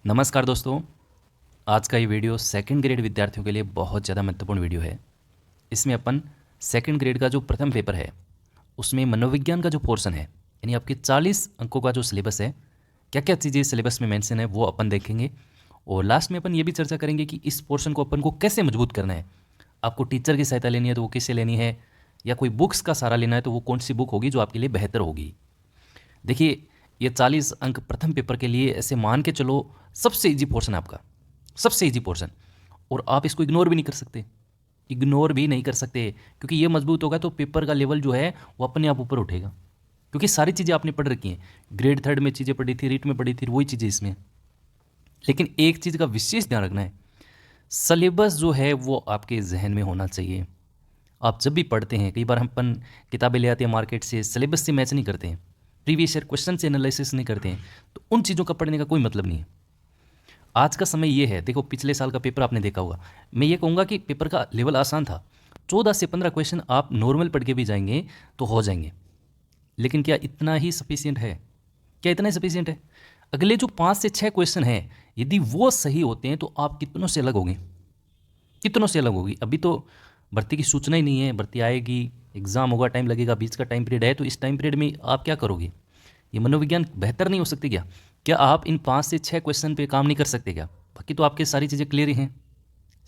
नमस्कार दोस्तों। आज का ये वीडियो सेकंड ग्रेड विद्यार्थियों के लिए बहुत ज़्यादा महत्वपूर्ण वीडियो है। इसमें अपन सेकंड ग्रेड का जो प्रथम पेपर है उसमें मनोविज्ञान का जो पोर्शन है यानी आपके 40 अंकों का जो सिलेबस है, क्या क्या चीज़ें सिलेबस में मेंशन है वो अपन देखेंगे। और लास्ट में अपन ये भी चर्चा करेंगे कि इस पोर्शन को अपन को कैसे मजबूत करना है। आपको टीचर की सहायता लेनी है तो वो किससे लेनी है, या कोई बुक्स का सहारा लेना है तो वो कौन सी बुक होगी जो आपके लिए बेहतर होगी। देखिए, ये 40 अंक प्रथम पेपर के लिए ऐसे मान के चलो सबसे इजी पोर्शन है आपका, सबसे इजी पोर्शन। और आप इसको इग्नोर भी नहीं कर सकते, इग्नोर भी नहीं कर सकते, क्योंकि ये मजबूत होगा तो पेपर का लेवल जो है वो अपने आप ऊपर उठेगा। क्योंकि सारी चीज़ें आपने पढ़ रखी हैं, ग्रेड थर्ड में चीज़ें पढ़ी थी, रीट में पढ़ी थी, वही चीज़ें इसमें। लेकिन एक चीज़ का विशेष ध्यान रखना है, सिलेबस जो है वो आपके जहन में होना चाहिए। आप जब भी पढ़ते हैं, कई बार हम अपन किताबें ले आते हैं मार्केट से, सिलेबस से मैच नहीं करते हैं, प्रीवियस ईयर क्वेश्चन से एनालिसिस नहीं करते हैं, तो उन चीज़ों का पढ़ने का कोई मतलब नहीं है। आज का समय ये है, देखो पिछले साल का पेपर आपने देखा होगा, मैं ये कहूँगा कि पेपर का लेवल आसान था। 14 से 15 क्वेश्चन आप नॉर्मल पढ़ के भी जाएंगे तो हो जाएंगे। लेकिन क्या इतना ही सफिशियंट है? क्या इतना ही सफिशियंट है? अगले जो 5 से 6 क्वेश्चन हैं, यदि वो सही होते हैं तो आप कितनों से अलग होंगे, कितनों से अलग होगी। अभी तो भर्ती की सूचना ही नहीं है, भर्ती आएगी, एग्ज़ाम होगा, टाइम लगेगा, बीच का टाइम पीरियड है, तो इस टाइम पीरियड में आप क्या करोगे? ये मनोविज्ञान बेहतर नहीं हो सकती क्या? क्या आप इन 5 से 6 क्वेश्चन पे काम नहीं कर सकते क्या? बाकी तो आपके सारी चीज़ें क्लियर ही हैं,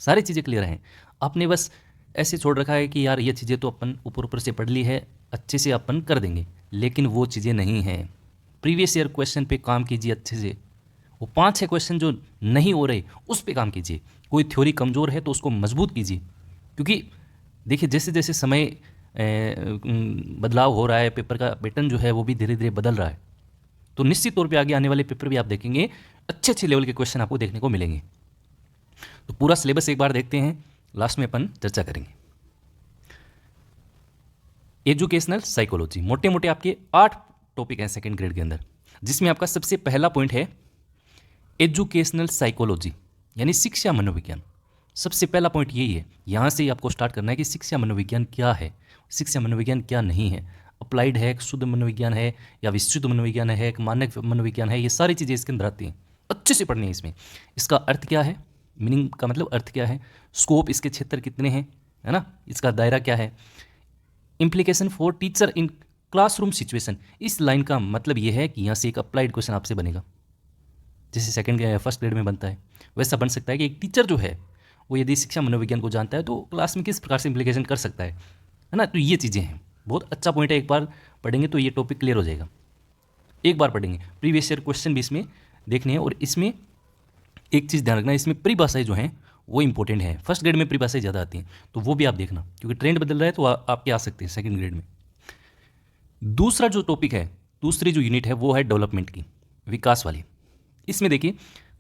सारी चीज़ें क्लियर हैं। आपने बस ऐसे छोड़ रखा है कि यार ये चीज़ें तो अपन ऊपर ऊपर से पढ़ ली है, अच्छे से अपन कर देंगे, लेकिन वो चीज़ें नहीं हैं। प्रीवियस ईयर क्वेश्चन पे काम कीजिए अच्छे से। वो 5-6 क्वेश्चन जो नहीं हो रहे उस पे काम कीजिए। कोई थ्योरी कमज़ोर है तो उसको मजबूत कीजिए, क्योंकि देखिए जैसे जैसे समय बदलाव हो रहा है, पेपर का पैटर्न जो है वो भी धीरे धीरे बदल रहा है, तो निश्चित तौर पे आगे आने वाले पेपर भी आप देखेंगे अच्छे अच्छे लेवल के क्वेश्चन आपको देखने को मिलेंगे। तो पूरा सिलेबस एक बार देखते हैं, लास्ट में अपन चर्चा करेंगे। एजुकेशनल साइकोलॉजी, मोटे मोटे आपके 8 टॉपिक हैं सेकंड ग्रेड के अंदर, जिसमें आपका सबसे पहला पॉइंट है एजुकेशनल साइकोलॉजी यानी शिक्षा मनोविज्ञान। सबसे पहला पॉइंट यही है, यहाँ से ही आपको स्टार्ट करना है कि शिक्षा मनोविज्ञान क्या है, शिक्षा मनोविज्ञान क्या नहीं है, अप्लाइड है, शुद्ध मनोविज्ञान है, या विस्तृत मनोविज्ञान है, एक मानक मनोविज्ञान है। ये सारी चीज़ें इसके अंदर आती हैं, अच्छे से पढ़नी है इसमें। इसका अर्थ क्या है, मीनिंग का मतलब अर्थ क्या है, स्कोप, इसके क्षेत्र कितने हैं, है ना, इसका दायरा क्या है, implication for teacher in classroom situation. इस लाइन का मतलब ये है कि यहाँ से एक अप्लाइड क्वेश्चन आपसे बनेगा, जैसे सेकंड फर्स्ट ग्रेड में बनता है वैसा बन सकता है कि एक टीचर जो है वो यदि शिक्षा मनोविज्ञान को जानता है तो क्लास में किस प्रकार से इम्प्लीकेशन कर सकता है ना। तो ये चीज़ें हैं, बहुत अच्छा पॉइंट है, एक बार पढ़ेंगे तो ये टॉपिक क्लियर हो जाएगा। एक बार पढ़ेंगे, प्रीवियस ईयर क्वेश्चन भी इसमें देखने हैं। और इसमें एक चीज़ ध्यान रखना, इसमें परिभाषाएं जो हैं वो इंपॉर्टेंट है। फर्स्ट ग्रेड में परिभाषाएं ज़्यादा आती हैं तो वो भी आप देखना, क्योंकि ट्रेंड बदल रहा है, तो आपके आ सकते हैं सेकंड ग्रेड में। दूसरा जो टॉपिक है, दूसरी जो यूनिट है वो है डेवलपमेंट की, विकास वाली। इसमें देखिए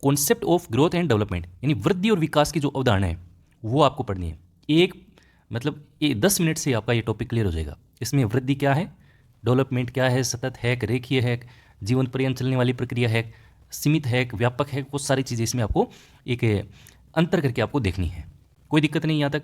concept of growth and development यानी वृद्धि और विकास की जो अवधारणा है वो आपको पढ़नी है। एक मतलब ये 10 मिनट से आपका ये टॉपिक क्लियर हो जाएगा। इसमें वृद्धि क्या है, डेवलपमेंट क्या है, सतत है, रेखीय है, जीवन पर्यंत चलने वाली प्रक्रिया है, सीमित है, व्यापक है, वो सारी चीज़ें इसमें आपको एक अंतर करके आपको देखनी है। कोई दिक्कत नहीं यहाँ तक।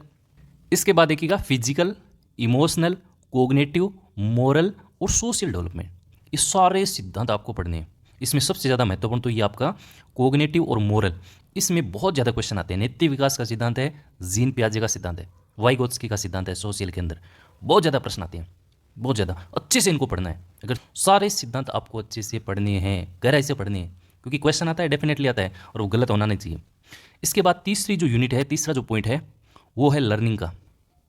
इसके बाद देखिएगा फिजिकल, इमोशनल, कोग्नेटिव, मोरल और सोशल डेवलपमेंट, ये सारे सिद्धांत आपको पढ़ने हैं। इसमें सबसे ज़्यादा महत्वपूर्ण तो ये आपका कोग्नेटिव और मोरल, इसमें बहुत ज़्यादा क्वेश्चन आते हैं। नैतिक विकास का सिद्धांत है, जीन पियाजे का सिद्धांत है, वाइगोत्स्की का सिद्धांत है, सोशल के अंदर बहुत ज़्यादा प्रश्न आते हैं, बहुत ज़्यादा अच्छे से इनको पढ़ना है। अगर सारे सिद्धांत आपको अच्छे से पढ़ने हैं, गहराई से पढ़ने हैं, क्योंकि क्वेश्चन आता है डेफिनेटली आता है और वो गलत होना नहीं चाहिए। इसके बाद तीसरी जो यूनिट है, तीसरा जो पॉइंट है वो है लर्निंग का।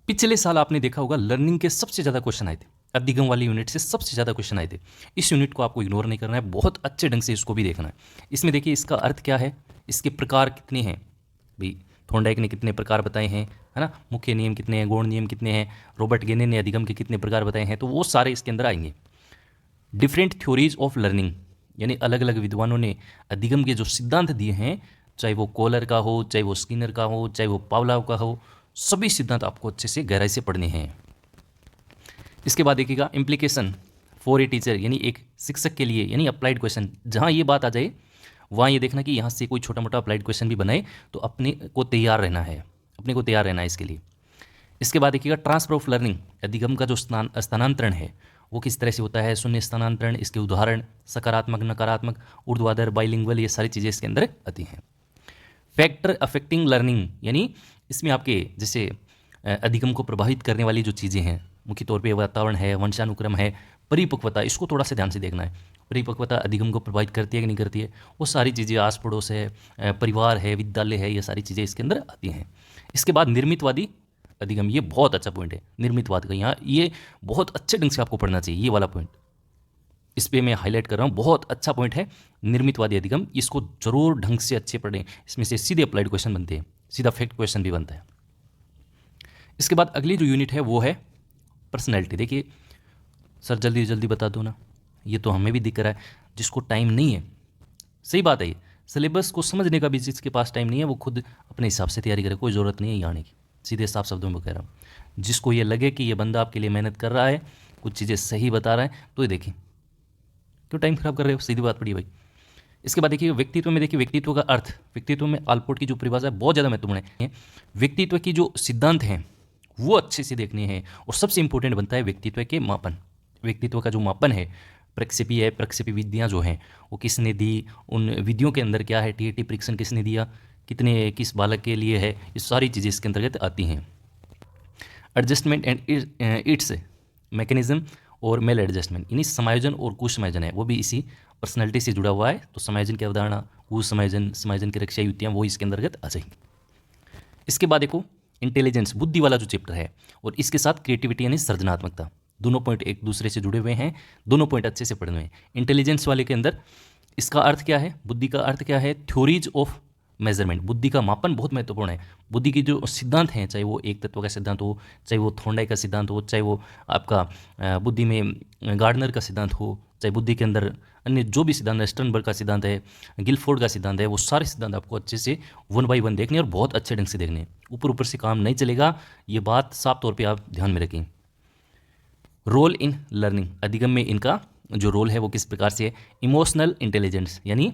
पिछले साल आपने देखा होगा लर्निंग के सबसे ज़्यादा क्वेश्चन आए थे, अधिगम वाली यूनिट से सबसे ज़्यादा क्वेश्चन आए थे। इस यूनिट को आपको इग्नोर नहीं करना है, बहुत अच्छे ढंग से इसको भी देखना है। इसमें देखिए इसका अर्थ क्या है, इसके प्रकार कितने हैं, भाई थॉर्नडाइक ने कितने प्रकार बताए हैं, है ना, मुख्य नियम कितने हैं, गौण नियम कितने हैं, रॉबर्ट गेने ने अधिगम के कितने प्रकार बताए हैं, तो वो सारे इसके अंदर आएंगे। डिफरेंट थ्योरीज ऑफ लर्निंग यानी अलग अलग विद्वानों ने अधिगम के जो सिद्धांत दिए हैं, चाहे वो कोलर का हो, चाहे वो स्किनर का हो, चाहे वो पावलाव का हो, सभी सिद्धांत आपको अच्छे से गहराई से पढ़ने हैं। इसके बाद देखिएगा इम्प्लीकेशन फॉर ए टीचर यानी एक शिक्षक के लिए, यानी अप्लाइड क्वेश्चन। जहाँ ये बात आ जाए वहाँ ये देखना कि यहाँ से कोई छोटा मोटा अप्लाइड क्वेश्चन भी बनाए तो अपने को तैयार रहना है, अपने को तैयार रहना है इसके लिए। इसके बाद देखिएगा ट्रांसफर ऑफ लर्निंग, अधिगम का जो स्थानांतरण है वो किस तरह से होता है, शून्य स्थानांतरण, इसके उदाहरण, सकारात्मक नकारात्मक, ऊर्ध्वाधर बाइलिंगुअल, ये सारी चीज़ें इसके अंदर आती हैं। फैक्टर अफेक्टिंग लर्निंग, यानी इसमें आपके जैसे अधिगम को प्रभावित करने वाली जो चीज़ें हैं, मुख्य तौर पे वातावरण है, वंशानुक्रम है, परिपक्वता, इसको थोड़ा सा ध्यान से देखना है। परिपक्वता अधिगम को प्रभावित करती है कि नहीं करती है, वो सारी चीज़ें, आस पड़ोस है, परिवार है, विद्यालय है, ये सारी चीज़ें इसके अंदर आती हैं। इसके बाद निर्मितवादी अधिगम, ये बहुत अच्छा पॉइंट है निर्मितवाद का, यहाँ ये बहुत अच्छे ढंग से आपको पढ़ना चाहिए, ये वाला पॉइंट इस पर मैं हाईलाइट कर रहा हूँ, बहुत अच्छा पॉइंट है निर्मितवादी अधिगम, इसको जरूर ढंग से अच्छे पढ़ें, इसमें से सीधे अप्लाइड क्वेश्चन बनते हैं, सीधा फैक्ट क्वेश्चन भी बनता है। इसके बाद अगली जो यूनिट है वो है पर्सनैलिटी। देखिए सर जल्दी जल्दी बता दो ना, ये तो हमें भी दिख रहा है, जिसको टाइम नहीं है, सही बात है, ये सिलेबस को समझने का भी जिसके पास टाइम नहीं है वो खुद अपने हिसाब से तैयारी करे, कोई ज़रूरत नहीं है यहाँ आने की, सीधे साफ शब्दों में कह रहा हूँ। जिसको ये लगे कि ये बंदा आपके लिए मेहनत कर रहा है, कुछ चीज़ें सही बता रहा है, तो ये देखिए, क्यों टाइम खराब कर रहे हो, सीधी बात पड़ी भाई। इसके बाद देखिए व्यक्तित्व में, देखिए व्यक्तित्व का अर्थ, व्यक्तित्व में आलपोर्ट की जो परिभाषा है बहुत ज़्यादा महत्वपूर्ण है। व्यक्तित्व की जो सिद्धांत हैं वो अच्छे से देखने हैं, और सबसे इंपॉर्टेंट बनता है व्यक्तित्व के मापन। व्यक्तित्व का जो मापन है, प्रक्षेपी है, प्रक्षेपी विधियाँ जो हैं वो किसने दी, उन विधियों के अंदर क्या है, टीएटी परीक्षण किसने दिया, कितने किस बालक के लिए है, ये सारी चीज़ें इसके अंतर्गत आती हैं। एडजस्टमेंट एंड इट्स मैकेनिज्म और मेल एडजस्टमेंट, यानी समायोजन और कुसमायोजन है, वो भी इसी पर्सनैलिटी से जुड़ा हुआ है। तो समायोजन की अवधारणा, कुसमायोजन, समायोजन की रक्षा युक्तियाँ, वो इसके अंतर्गत आ जाएंगी। इसके बाद देखो इंटेलिजेंस, बुद्धि वाला जो चैप्टर है, और इसके साथ क्रिएटिविटी यानी सृजनात्मकता, दोनों पॉइंट एक दूसरे से जुड़े हुए हैं, दोनों पॉइंट अच्छे से पढ़ने हैं। इंटेलिजेंस वाले के अंदर इसका अर्थ क्या है, बुद्धि का अर्थ क्या है, थ्योरीज ऑफ मेजरमेंट, बुद्धि का मापन बहुत महत्वपूर्ण है। बुद्धि की जो सिद्धांत हैं, चाहे वो एक तत्व का सिद्धांत हो, चाहे वो थोंडाई का सिद्धांत हो, चाहे वो आपका बुद्धि में गार्डनर का सिद्धांत हो, चाहे बुद्धि के अंदर अन्य जो भी सिद्धांत है, स्टर्नबर्ग का सिद्धांत है, गिलफोर्ड का सिद्धांत है, वो सारे सिद्धांत आपको अच्छे से 1 बाय 1 देखने और बहुत अच्छे ढंग से देखने, ऊपर ऊपर से काम नहीं चलेगा, ये बात साफ तौर पर आप ध्यान में रखें। रोल इन लर्निंग, अधिगम में इनका जो रोल है वो किस प्रकार से है। इमोशनल इंटेलिजेंस, यानी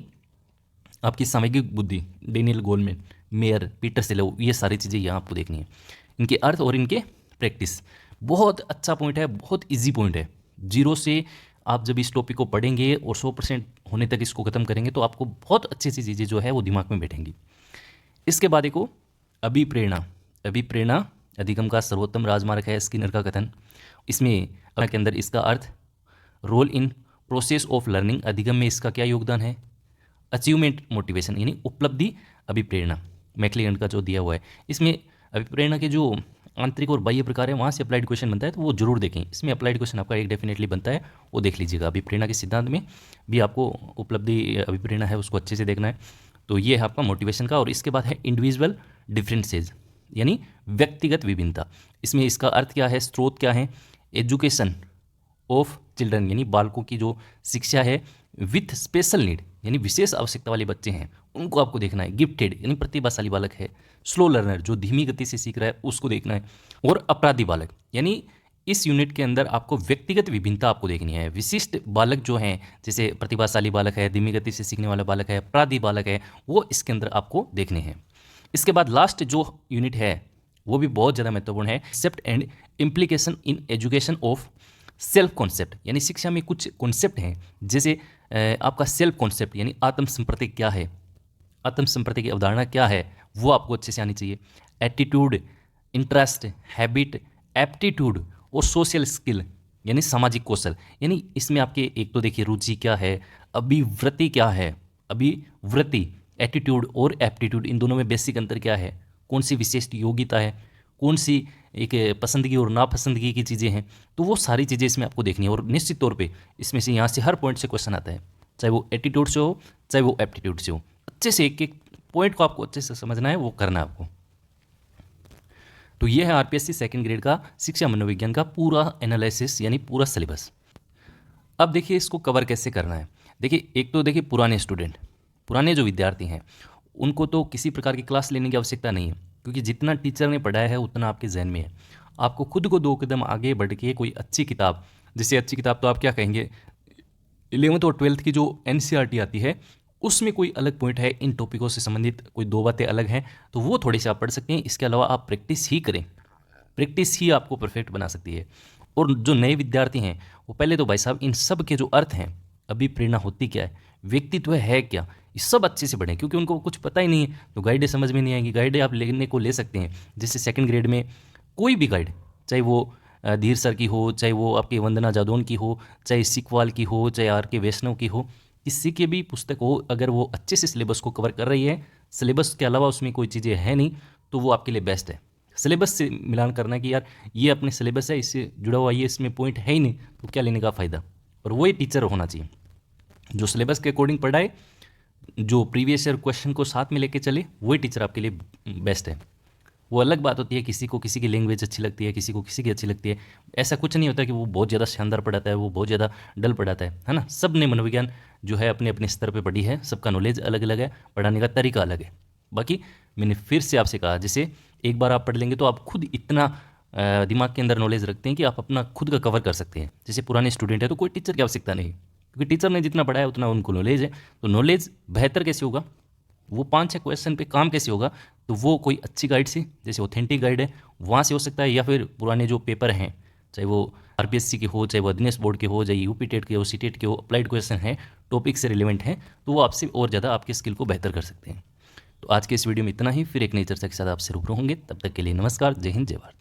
आपकी सामयिक बुद्धि, डेनियल गोलमैन, मेयर, पीटर सेलो, ये सारी चीज़ें यहाँ आपको देखनी है। इनके अर्थ और इनके प्रैक्टिस, बहुत अच्छा पॉइंट है, बहुत इजी पॉइंट है। जीरो से आप जब इस टॉपिक को पढ़ेंगे और 100% होने तक इसको ख़त्म करेंगे तो आपको बहुत अच्छी सी चीज़ें जो है वो दिमाग में बैठेंगी। इसके बाद देखो अभिप्रेरणा, अभिप्रेरणा अधिगम का सर्वोत्तम राजमार्ग है, स्किनर का कथन। इसमें के अंदर इसका अर्थ, role in process of learning, अधिगम में इसका क्या योगदान है। अचीवमेंट मोटिवेशन, यानी उपलब्धि अभिप्रेरणा, मैक्लिगन का जो दिया हुआ है। इसमें अभिप्रेरणा के जो आंतरिक और बाह्य प्रकार है वहाँ से अप्लाइड क्वेश्चन बनता है, तो वो जरूर देखें। इसमें अप्लाइड क्वेश्चन आपका एक डेफिनेटली बनता है, वो देख लीजिएगा। अभिप्रेरणा के सिद्धांत में भी आपको उपलब्धि अभिप्रेरणा है उसको अच्छे से देखना है। तो ये है आपका मोटिवेशन का। और इसके बाद है इंडिविजुअल डिफरेंसेज, यानी व्यक्तिगत विभिन्नता। इसमें इसका अर्थ क्या है, स्रोत क्या है। एजुकेशन ऑफ चिल्ड्रन, यानी बालकों की जो शिक्षा है, विथ स्पेशल नीड, यानी विशेष आवश्यकता वाले बच्चे हैं उनको आपको देखना है। गिफ्टेड, यानी प्रतिभाशाली बालक है। स्लो लर्नर, जो धीमी गति से सीख रहा है उसको देखना है। और अपराधी बालक, यानी इस यूनिट के अंदर आपको व्यक्तिगत विभिन्नता आपको देखनी है। विशिष्ट बालक जो हैं, जैसे प्रतिभाशाली बालक है, धीमी गति से सीखने वाला बालक है, अपराधी बालक है, वो इसके अंदर आपको देखने हैं। इसके बाद लास्ट जो यूनिट है वो भी बहुत ज़्यादा महत्वपूर्ण है, concept and implication in education of self concept, यानी शिक्षा में कुछ कॉन्सेप्ट हैं, जैसे आपका सेल्फ कॉन्सेप्ट, यानी आत्म संप्रति क्या है, आत्म संप्रति की अवधारणा क्या है, वो आपको अच्छे से आनी चाहिए। एटीट्यूड, इंटरेस्ट, हैबिट, एप्टीट्यूड और सोशल स्किल, यानी सामाजिक कौशल। यानी इसमें आपके एक तो देखिए रुचि क्या है, अभिवृत्ति क्या है, अभिवृत्ति, एटीट्यूड और एप्टीट्यूड, इन दोनों में बेसिक अंतर क्या है, कौन सी विशेष योग्यता है, कौन सी एक पसंदगी और नापसंदगी की चीज़ें हैं, तो वो सारी चीज़ें इसमें आपको देखनी है। और निश्चित तौर पे इसमें से यहाँ से हर पॉइंट से क्वेश्चन आता है, चाहे वो एटीट्यूड से हो चाहे वो एप्टीट्यूड से हो। अच्छे से एक एक पॉइंट को आपको अच्छे से समझना है, वो करना है आपको। तो ये है आरपीएससी सेकंड ग्रेड का शिक्षा मनोविज्ञान का पूरा एनालिसिस, यानी पूरा सिलेबस। अब देखिए इसको कवर कैसे करना है। देखिए एक तो देखिए पुराने स्टूडेंट, पुराने जो विद्यार्थी हैं उनको तो किसी प्रकार की क्लास लेने की आवश्यकता नहीं है, क्योंकि जितना टीचर ने पढ़ाया है उतना आपके जहन में है। आपको खुद को 2 कदम आगे बढ़ के कोई अच्छी किताब, जैसे अच्छी किताब तो आप क्या कहेंगे, 11th और 12th की जो एनसीईआरटी आती है उसमें कोई अलग पॉइंट है, इन टॉपिकों से संबंधित कोई 2 बातें अलग हैं, तो वो थोड़ी सी आप पढ़ सकते हैं। इसके अलावा आप प्रैक्टिस ही करें, प्रैक्टिस ही आपको परफेक्ट बना सकती है। और जो नए विद्यार्थी हैं वो पहले तो भाई साहब इन सब के जो अर्थ हैं, अभिप्रेरणा होती क्या है, व्यक्तित्व है क्या, ये सब अच्छे से पढ़ें, क्योंकि उनको कुछ पता ही नहीं है तो गाइडें समझ में नहीं आएंगी। गाइडें आप लेने को ले सकते हैं, जैसे सेकंड ग्रेड में कोई भी गाइड, चाहे वो धीर सर की हो, चाहे वो आपकी वंदना जादौन की हो, चाहे सिकवाल की हो, चाहे आर के वैष्णव की हो, किसी की भी पुस्तक हो, अगर वो अच्छे से सिलेबस को कवर कर रही है, सिलेबस के अलावा उसमें कोई चीज़ें है नहीं, तो वो आपके लिए बेस्ट है। सिलेबस से मिलान करना कि यार ये अपने सिलेबस है, इससे जुड़ा हुआ ये इसमें पॉइंट है ही नहीं, तो क्या लेने का फ़ायदा। और वही टीचर होना चाहिए जो सिलेबस के अकॉर्डिंग पढ़ाए, जो प्रीवियस ईयर क्वेश्चन को साथ में लेके चले, वही टीचर आपके लिए बेस्ट है। वो अलग बात होती है, किसी को किसी की लैंग्वेज अच्छी लगती है, किसी को किसी की अच्छी लगती है। ऐसा कुछ नहीं होता कि वो बहुत ज़्यादा शानदार पढ़ाता है, वो बहुत ज़्यादा डल पढ़ाता है ना। सब ने मनोविज्ञान जो है अपने अपने स्तर पे पढ़ी है, सबका नॉलेज अलग अलग है, पढ़ाने का तरीका अलग है। बाकी मैंने फिर से आपसे कहा, जैसे एक बार आप पढ़ लेंगे तो आप खुद इतना दिमाग के अंदर नॉलेज रखते हैं कि आप अपना खुद का कवर कर सकते हैं। जैसे पुराने स्टूडेंट है तो कोई टीचर की आवश्यकता नहीं, क्योंकि टीचर ने जितना पढ़ाया उतना उनको नॉलेज है। तो नॉलेज बेहतर कैसे होगा, वो 5-6 क्वेश्चन पे काम कैसे होगा, तो वो कोई अच्छी गाइड से, जैसे ऑथेंटिक गाइड है वहाँ से हो सकता है, या फिर पुराने जो पेपर हैं, चाहे वो आरपीएससी के हो, चाहे वो अधीनस्थ बोर्ड के हो, चाहे यूपी टेट के हो, सी टेट के हो, अप्लाइड क्वेश्चन है, टॉपिक से रिलेवेंट है, तो वो आपसे और ज़्यादा आपके स्किल को बेहतर कर सकते हैं। तो आज के इस वीडियो में इतना ही, फिर एक नई चर्चा के साथ आपसे रूबरू होंगे। तब तक के लिए नमस्कार, जय हिंद, जय भारत।